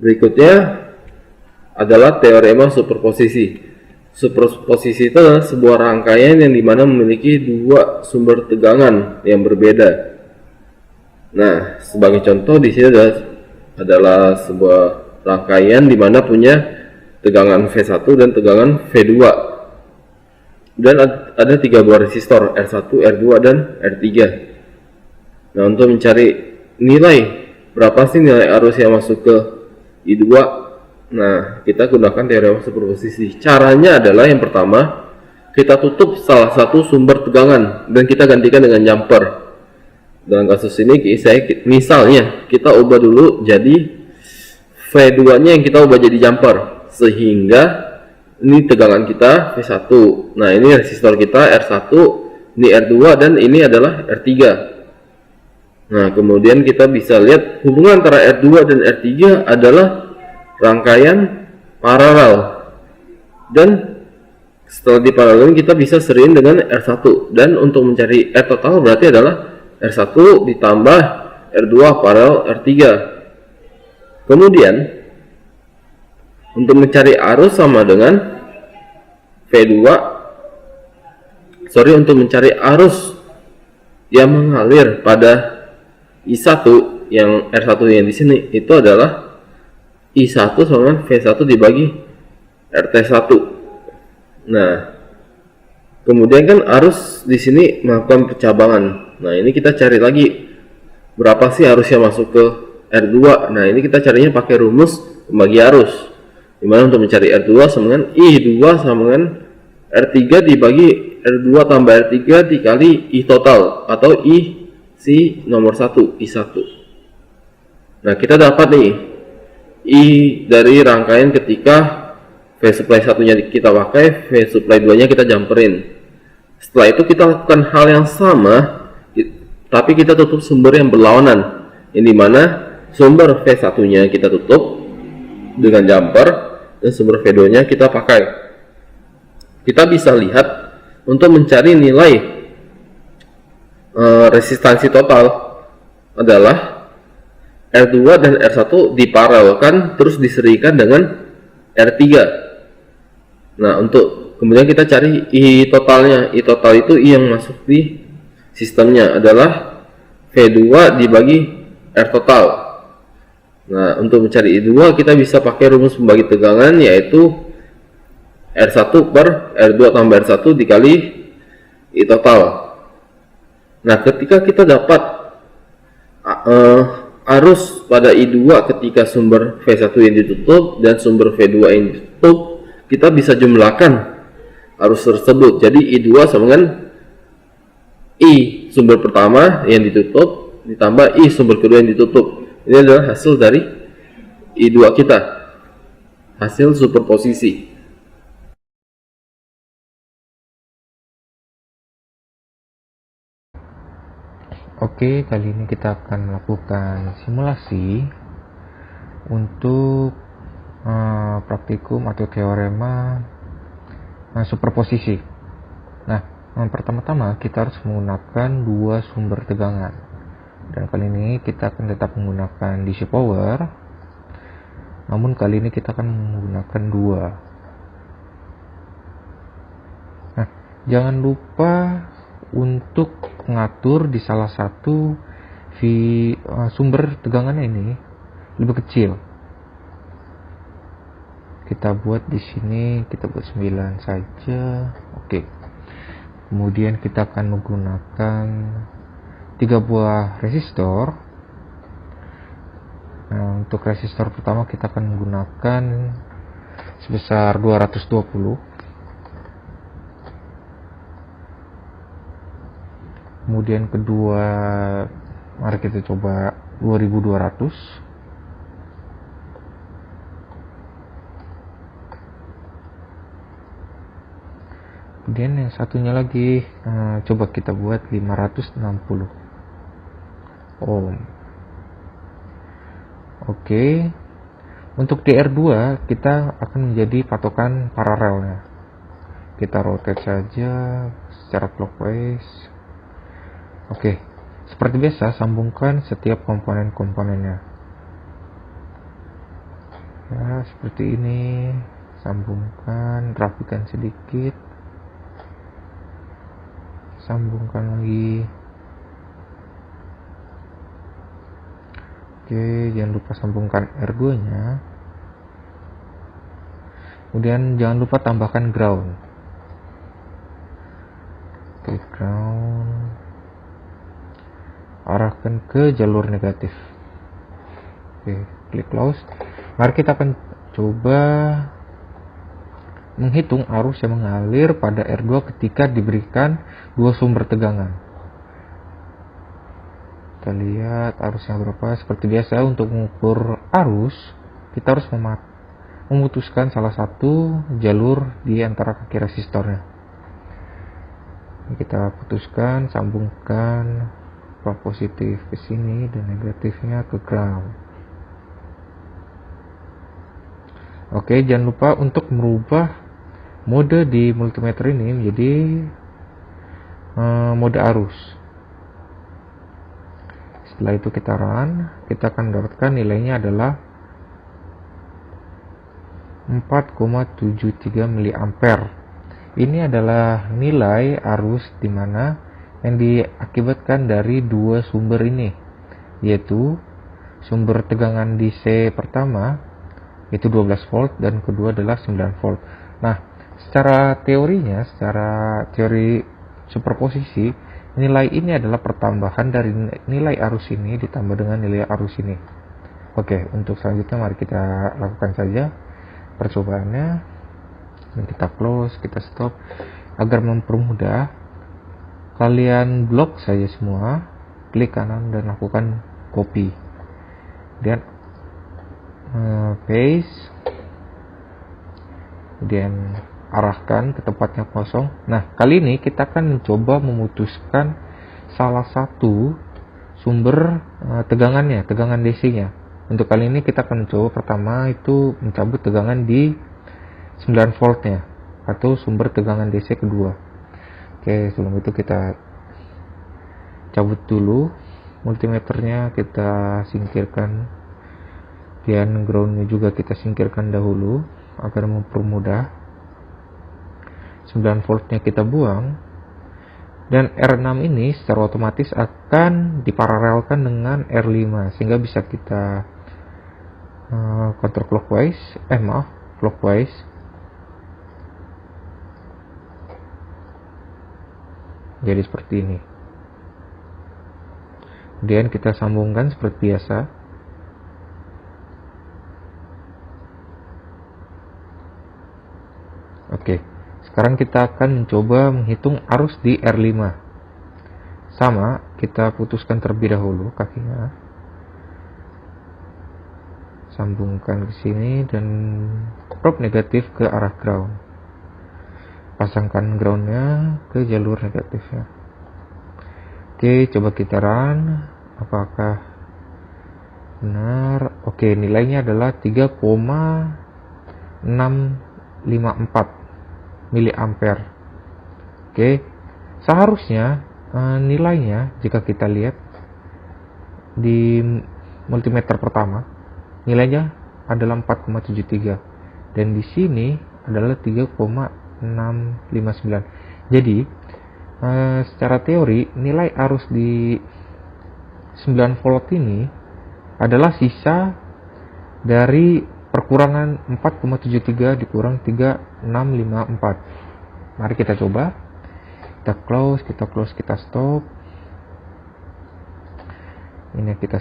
Berikutnya adalah teorema superposisi. Superposisi itu adalah sebuah rangkaian yang dimana memiliki dua sumber tegangan yang berbeda. Nah, sebagai contoh di sini adalah sebuah rangkaian dimana punya tegangan V1 dan tegangan V2. Dan ada 3 buah resistor R1, R2, dan R3. Nah, untuk mencari nilai berapa sih nilai arus yang masuk ke I2, nah kita gunakan teorema superposisi. Caranya adalah yang pertama, kita tutup salah satu sumber tegangan dan kita gantikan dengan jumper. Dalam kasus ini misalnya kita ubah dulu jadi V2 nya yang kita ubah jadi jumper, sehingga ini tegangan kita V1. Nah, ini resistor kita R1, ini R2, dan ini adalah R3. Nah, kemudian kita bisa lihat hubungan antara R2 dan R3 adalah rangkaian paralel. Dan setelah diparalelin kita bisa seriin dengan R1. Dan untuk mencari R total berarti adalah R1 ditambah R2 paralel R3. Kemudian untuk mencari arus sama dengan untuk mencari arus yang mengalir pada I1 yang R1 yang di sini itu adalah I1 sama V1 dibagi RT1. Nah, kemudian kan arus di sini melakukan percabangan. Nah, ini kita cari lagi berapa sih arus yang masuk ke R2. Nah, ini kita carinya pakai rumus pembagi arus, dimana untuk mencari R2 sama dengan I2 sama dengan R3 dibagi R2 tambah R3 dikali I total atau I si nomor 1, I1. Nah, kita dapat nih I dari rangkaian ketika V supply satunya kita pakai, V supply 2 nya kita jumperin. Setelah itu kita lakukan hal yang sama, tapi kita tutup sumber yang berlawanan, yang dimana sumber V1 nya kita tutup dengan jumper dan sumber V2 nya kita pakai. Kita bisa lihat untuk mencari nilai resistansi total adalah R2 dan R1 diparalelkan terus diserikan dengan R3. Nah, untuk kemudian kita cari I totalnya. I total itu I yang masuk di sistemnya adalah V2 dibagi R total. Nah, untuk mencari I2 kita bisa pakai rumus pembagi tegangan, yaitu R1 per R2 tambah R1 dikali I total. Nah, ketika kita dapat arus pada I2 ketika sumber V1 yang ditutup dan sumber V2 yang ditutup, kita bisa jumlahkan arus tersebut. Jadi I2 sama dengan I sumber pertama yang ditutup ditambah I sumber kedua yang ditutup. Ini adalah hasil dari I2 kita, hasil superposisi. Oke, kali ini kita akan melakukan simulasi untuk praktikum atau teorema superposisi. Nah, pertama-tama kita harus menggunakan dua sumber tegangan, dan kali ini kita akan tetap menggunakan DC power, namun kali ini kita akan menggunakan dua. Nah, jangan lupa untuk mengatur di salah satu sumber tegangannya ini lebih kecil. Kita buat di sini, kita buat 9 saja. Oke. Kemudian kita akan menggunakan 3 buah resistor. Nah, untuk resistor pertama kita akan menggunakan sebesar 220. Kemudian kedua, mari kita coba 2200. Kemudian yang satunya lagi, coba kita buat 560 ohm. Oke. Untuk DR2 kita akan menjadi patokan paralelnya. Kita rotate saja secara clockwise. Oke, seperti biasa, sambungkan setiap komponen-komponennya. seperti ini, sambungkan, rapikan sedikit, sambungkan lagi. Oke, jangan lupa sambungkan R2 nya, kemudian jangan lupa tambahkan ground. Oke, ground, arahkan ke jalur negatif. Oke, klik close. Mari kita akan coba menghitung arus yang mengalir pada R2 ketika diberikan dua sumber tegangan. Kita lihat arusnya berapa. Seperti biasa, untuk mengukur arus kita harus memutuskan salah satu jalur di antara kaki resistornya. Kita putuskan, sambungkan positif ke sini dan negatifnya ke ground. Oke, jangan lupa untuk merubah mode di multimeter ini menjadi mode arus. Setelah itu kita run, kita akan mendapatkan nilainya adalah 4,73 mA. Ini adalah nilai arus di mana yang diakibatkan dari dua sumber ini, yaitu sumber tegangan DC pertama yaitu 12 volt dan kedua adalah 9 volt. Nah, secara teorinya, secara teori superposisi, nilai ini adalah pertambahan dari nilai arus ini ditambah dengan nilai arus ini. Oke, untuk selanjutnya mari kita lakukan saja percobaannya. Kita close, kita stop. Agar mempermudah, kalian blok saja semua, klik kanan dan lakukan copy. Kemudian paste, kemudian arahkan ke tempatnya kosong. Nah, kali ini kita akan mencoba memutuskan salah satu sumber tegangannya, tegangan DC-nya. Untuk kali ini kita akan mencoba pertama itu mencabut tegangan di 9 voltnya atau sumber tegangan DC kedua. Oke, sebelum itu kita cabut dulu multimeternya, kita singkirkan, dan groundnya juga kita singkirkan dahulu agar mempermudah. 9 voltnya kita buang, dan R6 ini secara otomatis akan diparalelkan dengan R5 sehingga bisa kita clockwise. Jadi seperti ini. Kemudian kita sambungkan seperti biasa. Oke, sekarang kita akan mencoba menghitung arus di R5. Sama, kita putuskan terlebih dahulu kakinya. Sambungkan ke sini dan probe negatif ke arah ground. Pasangkan groundnya ke jalur negatifnya. Oke, coba kita run. Apakah benar? Oke, nilainya adalah 3,654 miliampere. Oke, seharusnya nilainya jika kita lihat di multimeter pertama, nilainya adalah 4,73 dan di sini adalah 3,659. Jadi secara teori nilai arus di 9 volt ini adalah sisa dari perkurangan 4,73 dikurang 3,654. Mari kita coba. Kita close, kita stop. Ini kita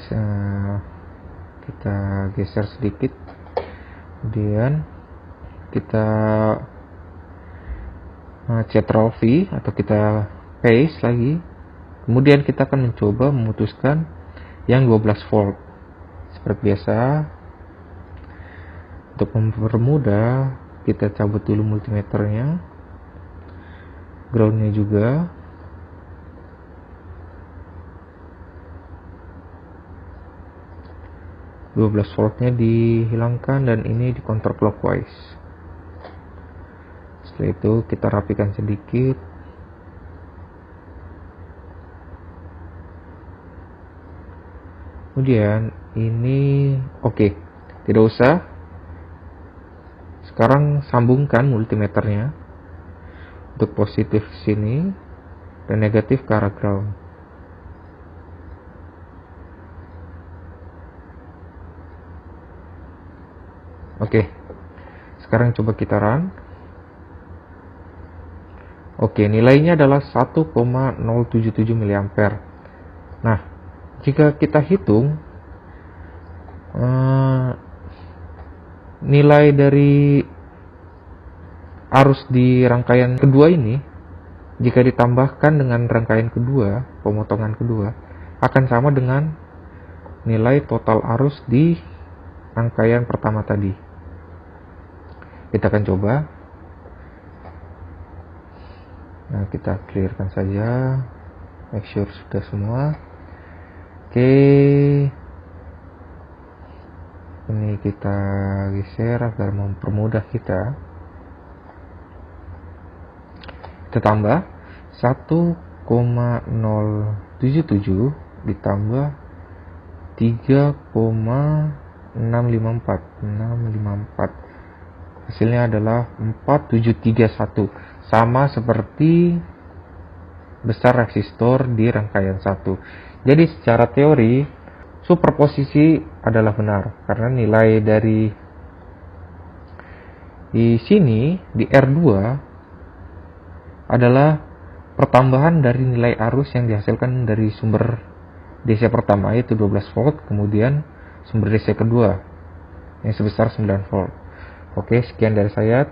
geser sedikit. Kemudian kita Ctrl V atau kita paste lagi. Kemudian kita akan mencoba memutuskan yang 12 volt. Seperti biasa, untuk mempermudah, kita cabut dulu multimeternya, groundnya juga. (12 voltnya dihilangkan dan ini di counterclockwise. Setelah itu kita rapikan sedikit. Kemudian ini oke, tidak usah Sekarang sambungkan multimeternya untuk positif sini dan negatif ke arah ground. Oke, sekarang coba kita run. Oke, nilainya adalah 1,077 mA. Nah, jika kita hitung nilai dari arus di rangkaian kedua ini, jika ditambahkan dengan rangkaian kedua, pemotongan kedua, akan sama dengan nilai total arus di rangkaian pertama tadi. Kita akan coba. Nah, kita clearkan saja, make sure sudah semua. Oke, ini kita geser agar mempermudah kita. Kita tambah 1,077 ditambah 3,654. Hasilnya adalah 4731, sama seperti besar resistor di rangkaian 1. Jadi secara teori superposisi adalah benar karena nilai dari di sini di R2 adalah pertambahan dari nilai arus yang dihasilkan dari sumber DC pertama, yaitu 12 volt, kemudian sumber DC kedua yang sebesar 9 volt. Oke, sekian dari saya.